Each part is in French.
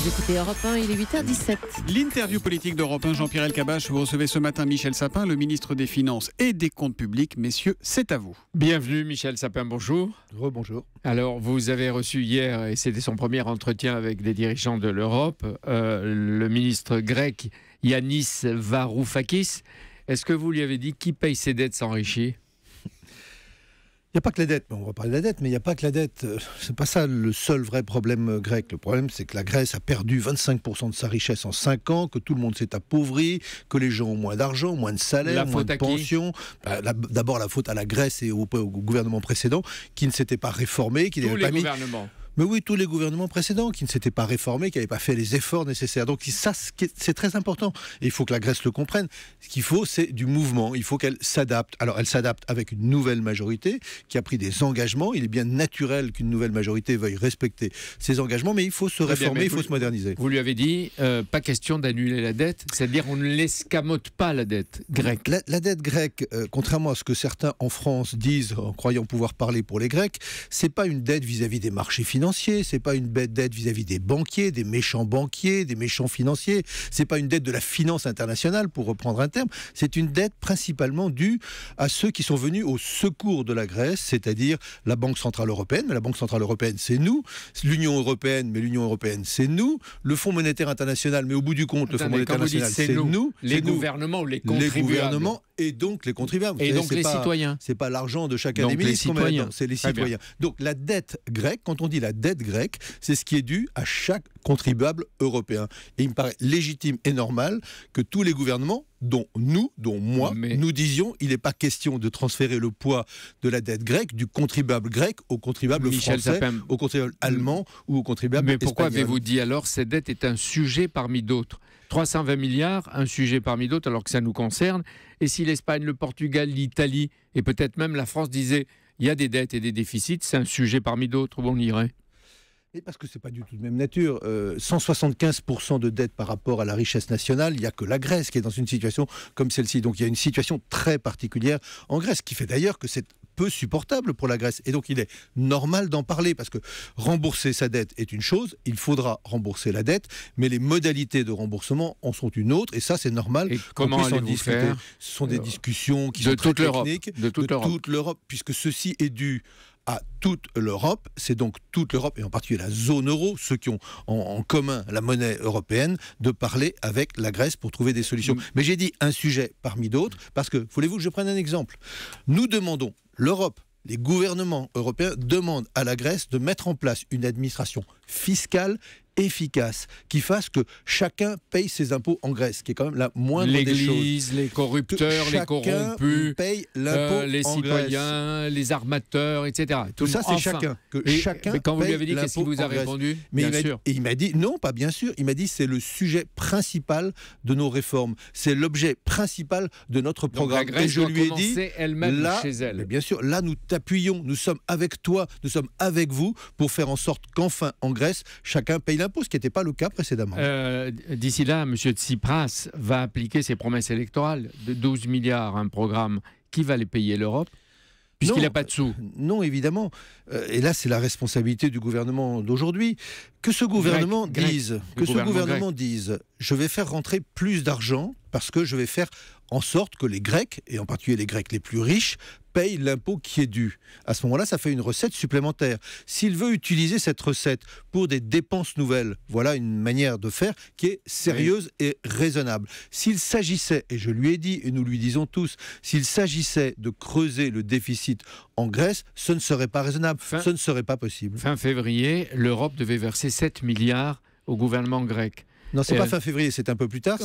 Vous écoutez Europe 1, il est 8h17. L'interview politique d'Europe 1, Jean-Pierre Elkabbach. Vous recevez ce matin Michel Sapin, le ministre des Finances et des Comptes publics. Messieurs, c'est à vous. Bienvenue Michel Sapin, bonjour. Rebonjour. Alors, vous avez reçu hier, et c'était son premier entretien avec des dirigeants de l'Europe, le ministre grec Yanis Varoufakis. Est-ce que vous lui avez dit qui paye ses dettes s'enrichit ? Il n'y a pas que la dette, on va parler de la dette, mais il n'y a pas que la dette. C'est pas ça le seul vrai problème grec. Le problème, c'est que la Grèce a perdu 25% de sa richesse en 5 ans, que tout le monde s'est appauvri, que les gens ont moins d'argent, moins de salaire, moins de pensions. D'abord, la faute à la Grèce et au gouvernement précédent, qui ne s'était pas réformé, qui n'avait pas mis... Mais oui, tous les gouvernements précédents qui ne s'étaient pas réformés, qui n'avaient pas fait les efforts nécessaires. Donc ça, c'est très important. Et il faut que la Grèce le comprenne. Ce qu'il faut, c'est du mouvement. Il faut qu'elle s'adapte. Alors, elle s'adapte avec une nouvelle majorité qui a pris des engagements. Il est bien naturel qu'une nouvelle majorité veuille respecter ses engagements, mais il faut se réformer, il faut se moderniser. Vous lui avez dit, pas question d'annuler la dette, c'est-à-dire on ne l'escamote pas la dette grecque. La dette grecque, contrairement à ce que certains en France disent, en croyant pouvoir parler pour les Grecs, c'est pas une dette vis-à-vis des marchés financiers. C'est pas une dette vis-à-vis des banquiers, des méchants financiers. C'est pas une dette de la finance internationale, pour reprendre un terme. C'est une dette principalement due à ceux qui sont venus au secours de la Grèce, c'est-à-dire la Banque Centrale Européenne. Mais la Banque Centrale Européenne, c'est nous. L'Union Européenne, mais l'Union Européenne, c'est nous. Le Fonds monétaire international, mais au bout du compte, le Fonds monétaire international, c'est nous. Les gouvernements ou les contribuables. Les gouvernements et donc les contribuables. Et donc les citoyens. C'est pas l'argent de chacun des ministres, c'est les citoyens. Donc la dette grecque, quand on dit la dette grecque, c'est ce qui est dû à chaque contribuable européen. Et il me paraît légitime et normal que tous les gouvernements, dont moi, nous disions il n'est pas question de transférer le poids de la dette grecque du contribuable grec au contribuable français, au contribuable allemand ou au contribuable espagnol. Mais pourquoi avez-vous dit alors cette dette est un sujet parmi d'autres ? 320 milliards, un sujet parmi d'autres alors que ça nous concerne. Et si l'Espagne, le Portugal, l'Italie et peut-être même la France disaient il y a des dettes et des déficits, c'est un sujet parmi d'autres où on irait ? Et parce que ce n'est pas du tout de même nature. 175% de dette par rapport à la richesse nationale, il n'y a que la Grèce qui est dans une situation comme celle-ci. Donc il y a une situation très particulière en Grèce, qui fait d'ailleurs que c'est peu supportable pour la Grèce. Et donc il est normal d'en parler, parce que rembourser sa dette est une chose, il faudra rembourser la dette, mais les modalités de remboursement en sont une autre, et ça c'est normal. Et comment allez-vous faire ? Ce sont des discussions qui sont très techniques de toute l'Europe, puisque ceci est dû à toute l'Europe, c'est donc toute l'Europe, et en particulier la zone euro, ceux qui ont en commun la monnaie européenne, de parler avec la Grèce pour trouver des solutions. Mais j'ai dit un sujet parmi d'autres, parce que, voulez-vous que je prenne un exemple ? Nous demandons, l'Europe, les gouvernements européens demandent à la Grèce de mettre en place une administration fiscale efficace, qui fasse que chacun paye ses impôts en Grèce, qui est quand même la moindre des choses. L'Église, les corrupteurs, les corrompus, paye l'impôt les en citoyens, Grèce. Les armateurs, etc. Tout ça, c'est chacun. Mais quand vous lui avez dit, qu'est-ce qu'il vous a répondu ? Il m'a dit, non, pas bien sûr. Il m'a dit, c'est le sujet principal de nos réformes. C'est l'objet principal de notre programme. Donc la Grèce et je lui ai dit, elle-même là, chez elle. Mais bien sûr, là, nous t'appuyons. Nous sommes avec toi, nous sommes avec vous pour faire en sorte qu'enfin, en Grèce, chacun paye l'impôt, ce qui n'était pas le cas précédemment. D'ici là, M. Tsipras va appliquer ses promesses électorales de 12 milliards, un programme. Qui va les payer ? L'Europe ? Puisqu'il n'a pas de sous. Non, évidemment. Et là, c'est la responsabilité du gouvernement d'aujourd'hui. Que ce gouvernement dise, je vais faire rentrer plus d'argent parce que je vais faire en sorte que les Grecs, et en particulier les Grecs les plus riches, payent l'impôt qui est dû. À ce moment-là, ça fait une recette supplémentaire. S'il veut utiliser cette recette pour des dépenses nouvelles, voilà une manière de faire qui est sérieuse et raisonnable. S'il s'agissait, et je lui ai dit, et nous lui disons tous, s'il s'agissait de creuser le déficit en Grèce, ce ne serait pas raisonnable, ce ne serait pas possible. Fin février, l'Europe devait verser 7 milliards au gouvernement grec. Non, c'est pas fin février, c'est un peu plus tard,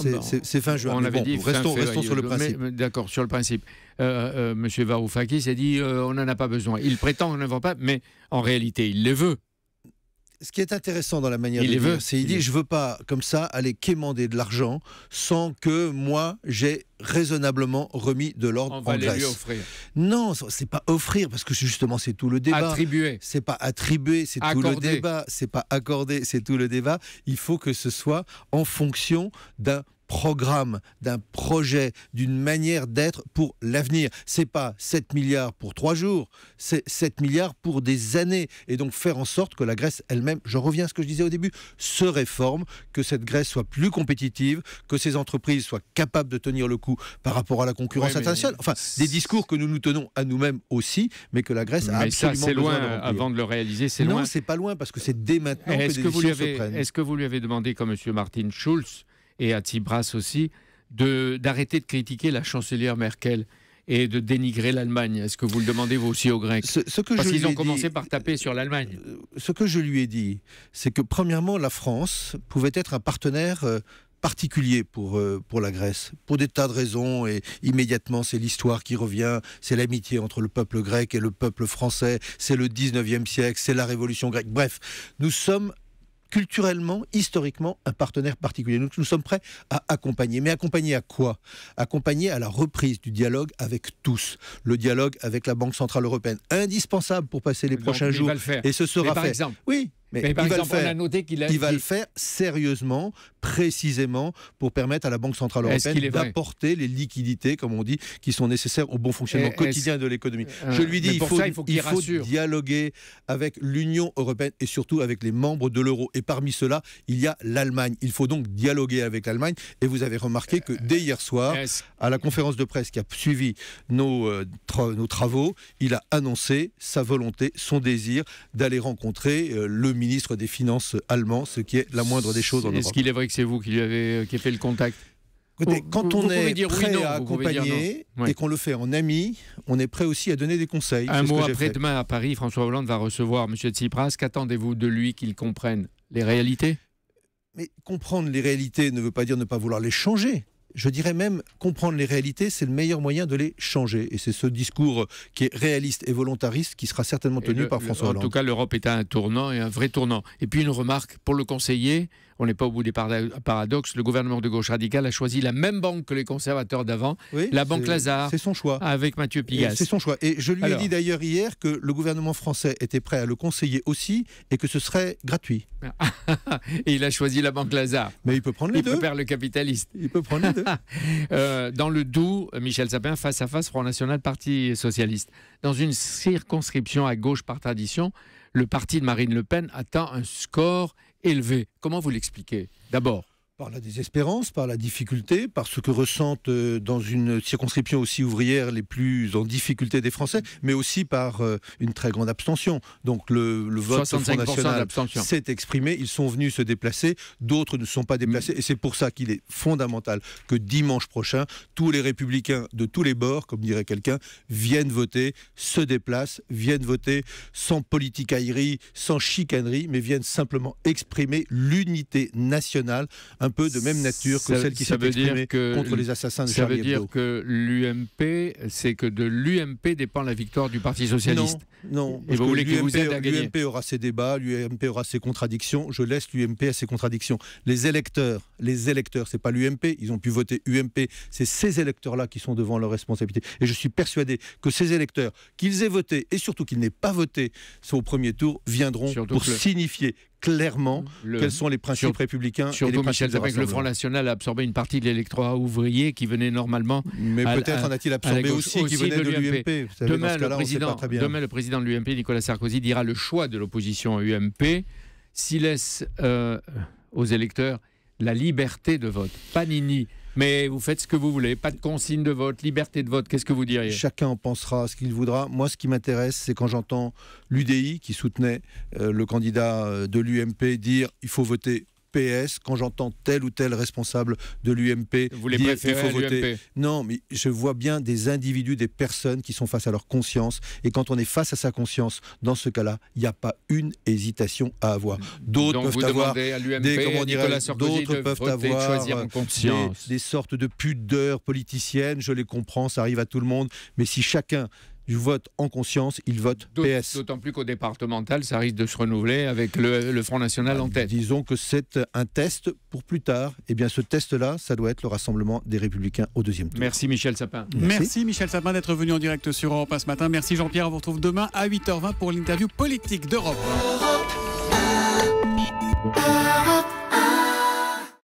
c'est fin juin. On avait dit restons sur le principe. D'accord, sur le principe. Monsieur Varoufakis a dit on n'en a pas besoin. Il prétend qu'on n'en veut pas, mais en réalité, il les veut. Ce qui est intéressant dans la manière de dire, c'est qu'il dit je ne veux pas, comme ça, aller quémander de l'argent sans que moi, j'ai raisonnablement remis de l'ordre en Grèce. On va les lui offrir. Non, c'est pas offrir, parce que justement, c'est tout le débat. Attribuer. C'est pas attribuer, c'est tout le débat. C'est pas accorder, c'est tout le débat. Il faut que ce soit en fonction d'un programme, d'un projet, d'une manière d'être pour l'avenir. C'est pas 7 milliards pour 3 jours, c'est 7 milliards pour des années. Et donc faire en sorte que la Grèce elle-même, je reviens à ce que je disais au début, se réforme, que cette Grèce soit plus compétitive, que ses entreprises soient capables de tenir le coup par rapport à la concurrence internationale. Enfin, des discours que nous nous tenons à nous-mêmes aussi, mais que la Grèce a absolument ça, c'est besoin loin de remplir. avant de le réaliser, c'est non, loin. c'est pas loin parce que c'est dès maintenant que des décisions se prennent. Est-ce que vous lui avez demandé, comme M. Martin Schulz et à Tsipras aussi, d'arrêter de critiquer la chancelière Merkel et de dénigrer l'Allemagne? Est-ce que vous le demandez vous aussi aux Grecs? Parce qu'ils ont commencé par taper sur l'Allemagne. Ce que je lui ai dit, c'est que premièrement, la France pouvait être un partenaire particulier pour la Grèce, pour des tas de raisons, et immédiatement c'est l'histoire qui revient, c'est l'amitié entre le peuple grec et le peuple français, c'est le 19e siècle, c'est la révolution grecque. Bref, nous sommes culturellement, historiquement, un partenaire particulier. Nous sommes prêts à accompagner. Mais accompagner à quoi? Accompagner à la reprise du dialogue avec tous. Le dialogue avec la Banque Centrale Européenne. Indispensable pour passer les prochains jours. Et ce sera fait. Exemple, oui. Mais par il va exemple, le faire. on a noté qu'il va le faire sérieusement, précisément, pour permettre à la Banque Centrale Européenne d'apporter les liquidités, comme on dit, qui sont nécessaires au bon fonctionnement quotidien de l'économie. Je lui dis, il faut dialoguer avec l'Union européenne et surtout avec les membres de l'euro. Et parmi ceux-là, il y a l'Allemagne. Il faut donc dialoguer avec l'Allemagne. Et vous avez remarqué que dès hier soir, à la conférence de presse qui a suivi nos travaux, il a annoncé sa volonté, son désir d'aller rencontrer le ministre des Finances allemand, ce qui est la moindre des choses en Europe. Est-ce qu'il est vrai que c'est vous qui avez fait le contact? Écoutez, quand on est prêt à accompagner et qu'on le fait en ami, on est prêt aussi à donner des conseils. Un mot après-demain à Paris, François Hollande va recevoir M. Tsipras. Qu'attendez-vous de lui qu'il comprenne les réalités? Mais comprendre les réalités ne veut pas dire ne pas vouloir les changer. Je dirais même, comprendre les réalités, c'est le meilleur moyen de les changer. Et c'est ce discours qui est réaliste et volontariste qui sera certainement tenu par François Hollande. En tout cas, l'Europe est à un tournant, et un vrai tournant. Et puis une remarque, pour le conseiller, on n'est pas au bout des paradoxes, le gouvernement de gauche radicale a choisi la même banque que les conservateurs d'avant, la Banque Lazare. C'est son choix. Avec Mathieu Pigasse. C'est son choix. Et je lui ai dit d'ailleurs hier que le gouvernement français était prêt à le conseiller aussi et que ce serait gratuit. Et il a choisi la Banque Lazare. Mais il peut prendre les deux. Il préfère le capitaliste. Il peut prendre les deux. Dans le Doubs, Michel Sapin, face à face, Front National, Parti Socialiste. Dans une circonscription à gauche par tradition, le parti de Marine Le Pen atteint un score élevé. Comment vous l'expliquez? D'abord, par la désespérance, par la difficulté, par ce que ressentent dans une circonscription aussi ouvrière les plus en difficulté des Français, mais aussi par une très grande abstention. Donc le vote du Front National s'est exprimé, ils sont venus se déplacer, d'autres ne sont pas déplacés, et c'est pour ça qu'il est fondamental que dimanche prochain, tous les républicains de tous les bords, comme dirait quelqu'un, viennent voter, se déplacent, viennent voter sans politicaillerie, sans chicanerie, mais viennent simplement exprimer l'unité nationale, un peu de même nature que celle qui s'est exprimée contre les assassins de Charlie Hebdo. Ça veut dire que l'UMP, c'est que de l'UMP dépend la victoire du Parti Socialiste. Non. Et vous voulez que vous aide à gagner. L'UMP aura ses débats, l'UMP aura ses contradictions. Je laisse l'UMP à ses contradictions. Les électeurs, c'est pas l'UMP. Ils ont pu voter UMP. C'est ces électeurs-là qui sont devant leurs responsabilités. Et je suis persuadé que ces électeurs, qu'ils aient voté et surtout qu'ils n'aient pas voté au premier tour, viendront pour signifier clairement quels sont les principes républicains et les principes de le Front National a absorbé une partie de l'électorat ouvrier qui venait normalement... Mais peut-être en a-t-il absorbé aussi qui venait de l'UMP. Demain, le président de l'UMP, Nicolas Sarkozy, dira le choix de l'opposition à UMP s'il laisse aux électeurs la liberté de vote. Panini. Mais vous faites ce que vous voulez, pas de consigne de vote, liberté de vote, qu'est-ce que vous diriez? Chacun en pensera ce qu'il voudra. Moi, ce qui m'intéresse, c'est quand j'entends l'UDI, qui soutenait le candidat de l'UMP, dire « il faut voter PS », quand j'entends tel ou tel responsable de l'UMP dire qu'il faut voter. Non, mais je vois bien des individus, des personnes qui sont face à leur conscience. Et quand on est face à sa conscience, dans ce cas-là, il n'y a pas une hésitation à avoir. D'autres peuvent avoir des sortes de pudeurs politiciennes. Je les comprends, ça arrive à tout le monde. Mais si chacun du vote en conscience, il vote PS. D'autant plus qu'au départemental, ça risque de se renouveler avec le Front National en tête. Disons que c'est un test pour plus tard. Eh bien, ce test-là, ça doit être le rassemblement des Républicains au deuxième tour. Merci Michel Sapin. Merci Michel Sapin d'être venu en direct sur Europe 1 ce matin. Merci Jean-Pierre, on vous retrouve demain à 8h20 pour l'interview politique d'Europe.